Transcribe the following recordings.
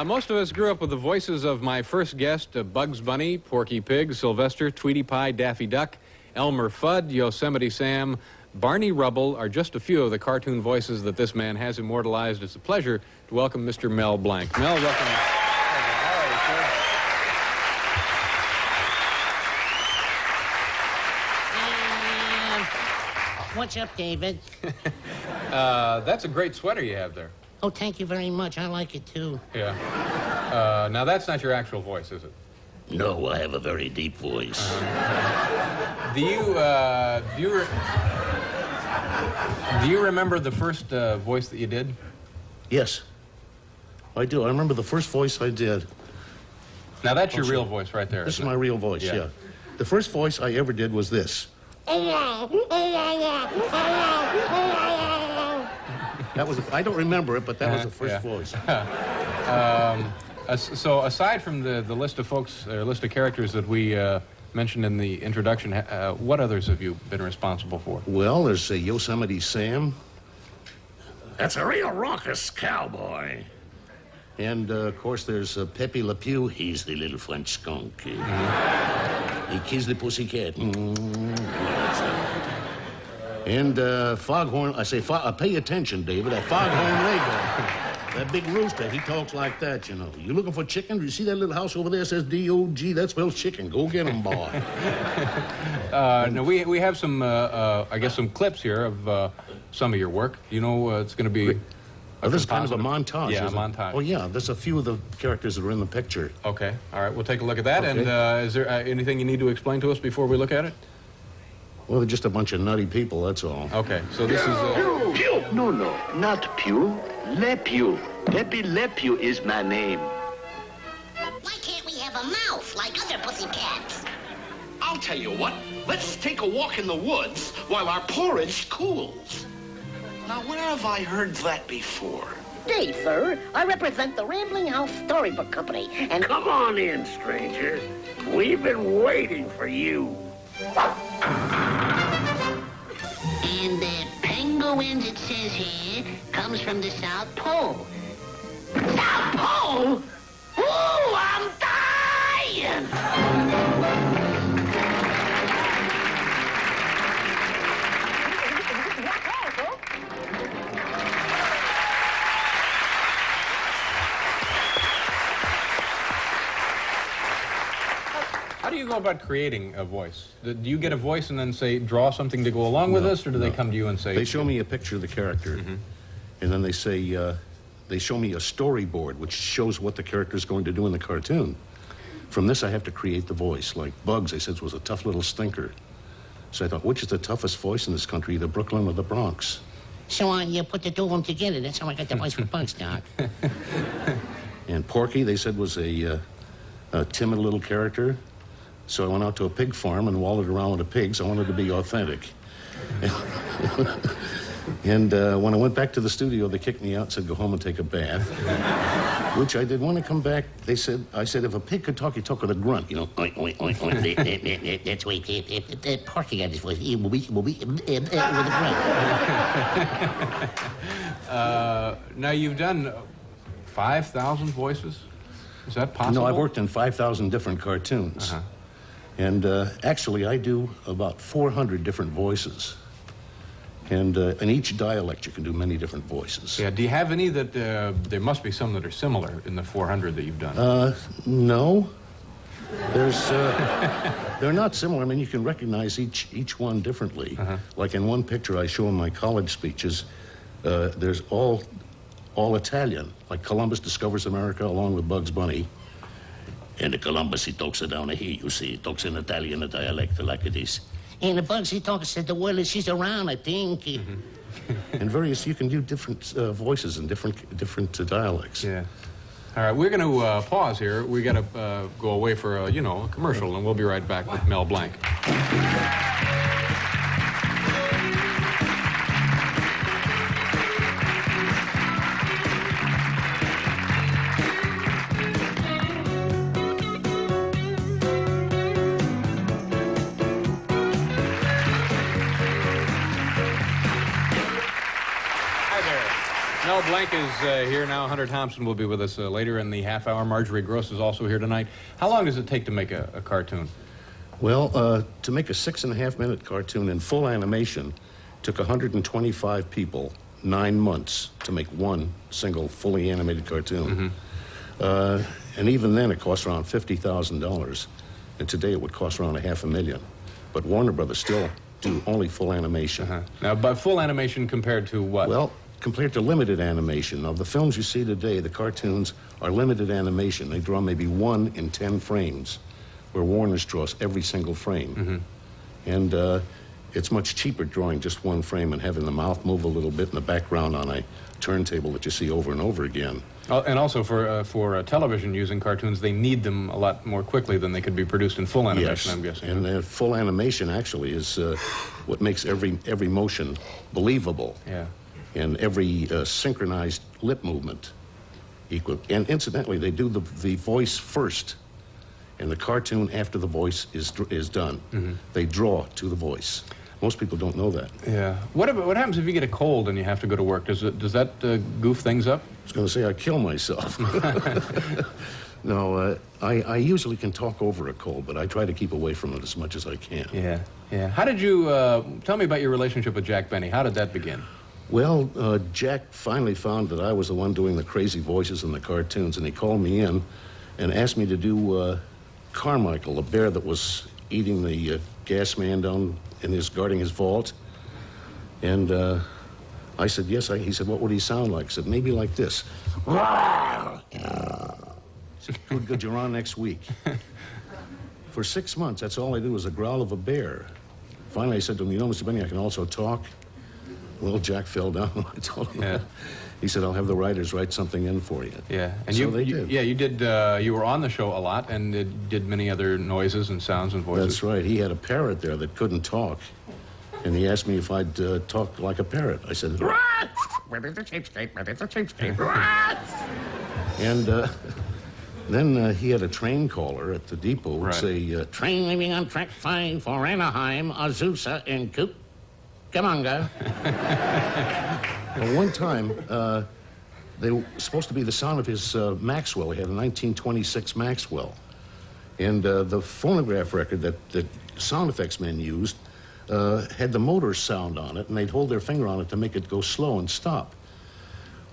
Most of us grew up with the voices of my first guest, Bugs Bunny, Porky Pig, Sylvester, Tweety Pie, Daffy Duck, Elmer Fudd, Yosemite Sam, Barney Rubble are just a few of the cartoon voices that this man has immortalized. It's a pleasure to welcome Mr. Mel Blanc. Mel, welcome. How are you, sir? What's up, David? That's a great sweater you have there. Oh, thank you very much. I like it, too. Yeah. Now, that's not your actual voice, is it? No, I have a very deep voice. Do you remember the first voice that you did? Yes, I do. I remember the first voice I did. Now, that's your real voice right there. This is my real voice, yeah. The first voice I ever did was this. That was, I don't remember it, but that was the first voice. So aside from the list of folks, or list of characters that we mentioned in the introduction, what others have you been responsible for? Well, there's Yosemite Sam. That's a real raucous cowboy. And, of course, there's Pepe Le Pew. He's the little French skunk. He kills the pussycat. And Foghorn, pay attention, David, that Foghorn Leghorn. That big rooster, he talks like that, you know. You looking for chicken? You see that little house over there that says D-O-G? That spells chicken. Go get him, boy. Now, we have some, I guess, some clips here of some of your work. You know, it's going to be... this is kind of a montage. Yeah, a montage. Oh, yeah, there's a few of the characters that are in the picture. Okay, all right, we'll take a look at that. Okay. And is there anything you need to explain to us before we look at it? Well, they're just a bunch of nutty people, that's all. Okay, so this is... Pew! No, not Pew. Le Pew. Pepe Le Pew is my name. Why can't we have a mouth like other pussycats? I'll tell you what. Let's take a walk in the woods while our porridge cools. Now, where have I heard that before? Day, sir. I represent the Rambling House Storybook Company, and... Come on in, stranger. We've been waiting for you. And the penguins, it says here, comes from the South Pole. South Pole? Ooh, I'm dying! How do you go about creating a voice? Do you get a voice and then say, draw something to go along with this, or do they come to you and say... They show me a picture of the character, and then they say, they show me a storyboard, which shows what the character is going to do in the cartoon. From this, I have to create the voice. Like Bugs, they said, was a tough little stinker. So I thought, which is the toughest voice in this country, either Brooklyn or the Bronx? So you put the two of them together. That's how I got the voice for Bugs, Doc. And Porky, they said, was a timid little character. So I went out to a pig farm and wallowed around with the pigs. I wanted to be authentic. And when I went back to the studio, they kicked me out and said, go home and take a bath. Which I did. When I come back, I said, if a pig could talk, he'd talk with a grunt, you know. Oink, oink, oink, oink. That's why Porky got his voice. With a grunt. Now, you've done 5,000 voices? Is that possible? No, I've worked in 5,000 different cartoons. And actually, I do about 400 different voices. And in each dialect, you can do many different voices. Yeah, do you have any that, there must be some that are similar in the 400 that you've done? No. They're not similar. I mean, you can recognize each one differently. Like in one picture I show in my college speeches, there's all Italian. Like Columbus discovers America along with Bugs Bunny. And the Columbus, he talks it down here, you see. He talks in Italian, a dialect like it is. And the Bugs, he talks, said the world is, she's around, I think. And various, you can do different voices in different dialects. Yeah. All right, we're going to pause here. We got to go away for a commercial, and we'll be right back with Mel Blanc. Mel Blanc is here now. Hunter Thompson will be with us later in the half hour. Marjorie Gross is also here tonight. How long does it take to make a cartoon? Well, to make a 6.5-minute cartoon in full animation took 125 people 9 months to make one single fully animated cartoon. And even then, it cost around $50,000. And today, it would cost around $500,000. But Warner Brothers still do only full animation. Now, but full animation compared to what? Well, compared to limited animation. Now, the films you see today, the cartoons, are limited animation. They draw maybe 1 in 10 frames, where Warner's draws every single frame. And it's much cheaper drawing just 1 frame and having the mouth move a little bit in the background on a turntable that you see over and over again. And also for television using cartoons, they need them a lot more quickly than they could be produced in full animation, Yes. I'm guessing. And full animation actually is what makes every motion believable. Yeah. And every synchronized lip movement equal. And incidentally, they do the voice first, and the cartoon after the voice is done. They draw to the voice. Most people don't know that. Yeah. What happens if you get a cold and you have to go to work? Does that goof things up? I was going to say I kill myself. No, I usually can talk over a cold, but I try to keep away from it as much as I can. Yeah. Yeah. How did you tell me about your relationship with Jack Benny? How did that begin? Well, Jack finally found that I was the one doing the crazy voices in the cartoons, and he called me in and asked me to do Carmichael, a bear that was eating the gas man down and is guarding his vault. And I said, yes. He said, what would he sound like? I said, maybe like this. I said, good, you're on next week. For 6 months, that's all I did was the growl of a bear. Finally, I said to him, you know, Mr. Benny, I can also talk. Well, Jack fell down. I told him. Yeah. He said, I'll have the writers write something in for you. Yeah. And so they did. Yeah, you did. You were on the show a lot and did many other noises and sounds and voices. That's right. He had a parrot there that couldn't talk. And he asked me if I'd talk like a parrot. I said, where is the cheapskate? Where is the cheapskate? And then he had a train caller at the depot would say, Train leaving on track 5 for Anaheim, Azusa, and Coop. Come on, go. well, one time, they were supposed to be the sound of his Maxwell. He had a 1926 Maxwell. And the phonograph record that the sound effects men used had the motor sound on it, and they'd hold their finger on it to make it go slow and stop.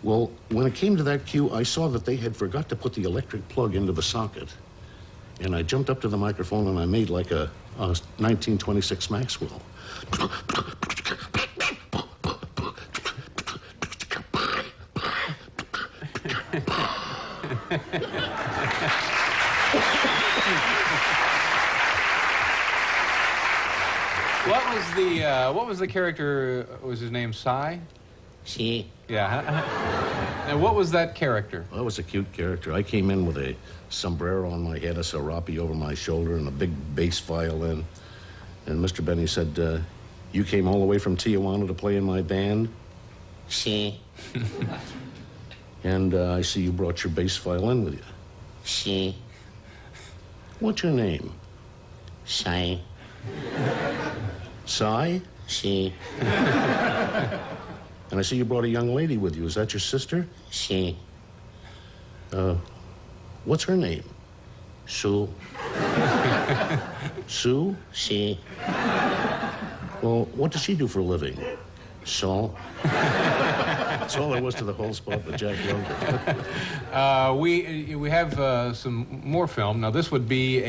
Well, when it came to that cue, I saw that they had forgot to put the electric plug into the socket. And I jumped up to the microphone, and I made like a 1926 Maxwell. What was the character? Was his name Cy? See? Yeah. And what was that character? Well, that was a cute character. I came in with a sombrero on my head, a serape over my shoulder, and a big bass violin. And Mr. Benny said, you came all the way from Tijuana to play in my band? See? And I see you brought your bass violin with you. See? What's your name? Say? Cy? See? And I see you brought a young lady with you. Is that your sister? See? What's her name? Sue? Sue? See? Well, what does she do for a living? So? That's all there was to the whole spot, but Jack loved it. We have some more film. Now, this would be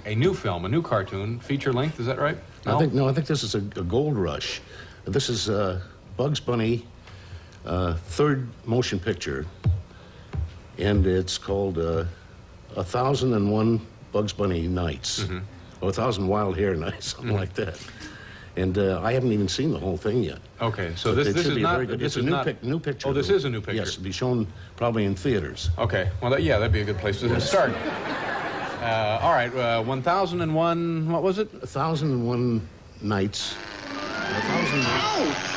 a new film, a new cartoon, feature length. Is that right? I think this is a gold rush. This is Bugs Bunny, third motion picture, and it's called 1001 Bugs Bunny Nights, or 1,000 Wild Hair Nights, something like that. And I haven't even seen the whole thing yet. Okay, so But this should is be not. very good. It's a new picture. Oh, this is a new picture. Yes, it'll be shown probably in theaters. Okay, well, that'd be a good place to start. All right, 1001. What was it? 1001 Nights. 1,000 nights.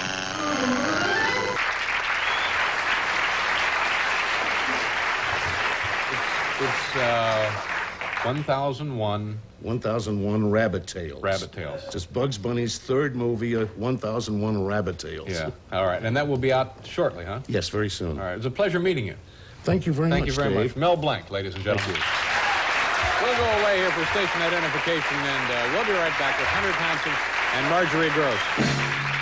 1001 1001 Rabbit Tales. Rabbit Tales. Just Bugs Bunny's third movie, 1001 Rabbit Tales. Yeah. All right. And that will be out shortly, huh? Yes, very soon. All right. It was a pleasure meeting you. Thank you very much, Thank you very Dave. much. Mel Blanc, ladies and gentlemen. We'll go away here for station identification, and we'll be right back with Hunter Thompson and Marjorie Gross.